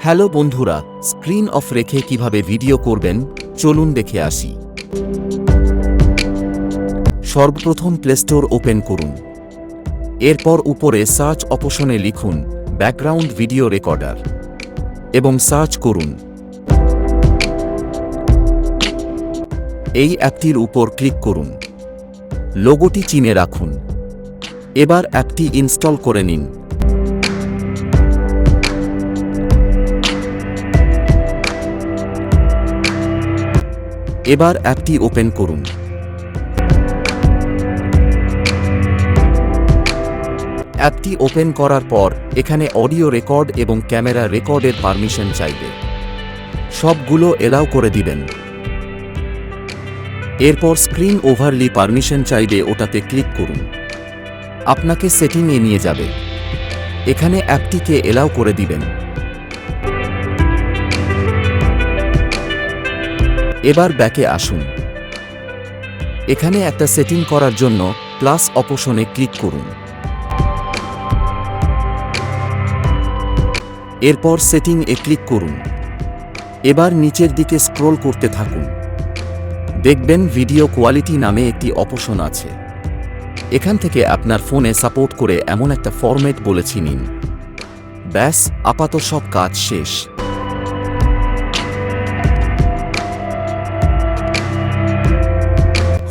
Hello বন্ধুরা, screen off রেখে কিভাবে ভিডিও করবেন চলুন দেখে আসি। সর্বপ্রথম প্লে স্টোর ওপেন করুন। এরপর উপরে সার্চ অপশনে লিখুন ব্যাকগ্রাউন্ড ভিডিও রেকর্ডার এবং সার্চ করুন। এই অ্যাপটির উপর ক্লিক করুন। লোগোটি চিনে রাখুন। এবার অ্যাপটি ইনস্টল করে নিন। এবার অ্যাপটি ওপেন করুন। অ্যাপটি ওপেন করার পর এখানে অডিও রেকর্ড এবং ক্যামেরা রেকর্ডের পারমিশন চাইবে। সবগুলো এলাও করে দিবেন। এরপর স্ক্রিন ওভারলি পারমিশন চাইবে, ওটাতে ক্লিক করুন। আপনাকে সেটিংয়ে নিয়ে যাবে। এখানে অ্যাপটিকে এলাও করে দিবেন। এবার ব্যাকে আসুন। এখানে একটা সেটিং করার জন্য প্লাস অপশনে ক্লিক করুন। এরপর সেটিং এ ক্লিক করুন। এবার নিচের দিকে স্ক্রোল করতে থাকুন। দেখবেন ভিডিও কোয়ালিটি নামে একটি অপশন আছে। এখান থেকে আপনার ফোনে সাপোর্ট করে এমন একটা ফরম্যাট বলেছি নিন। ব্যাস, আপাতত সব কাজ শেষ।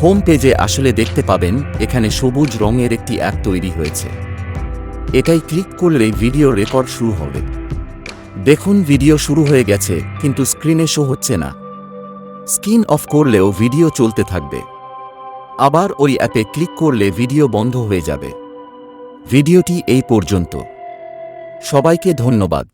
হোম পেজে আসলে দেখতে পাবেন এখানে সবুজ রঙের একটি অ্যাপ তৈরি হয়েছে। এটাই ক্লিক করলেই ভিডিও রেকর্ড শুরু হবে। দেখুন ভিডিও শুরু হয়ে গেছে, কিন্তু স্ক্রিনে শো হচ্ছে না। স্ক্রিন অফ করলেও ভিডিও চলতে থাকবে। আবার ওই অ্যাপে ক্লিক করলে ভিডিও বন্ধ হয়ে যাবে। ভিডিওটি এই পর্যন্ত। সবাইকে ধন্যবাদ।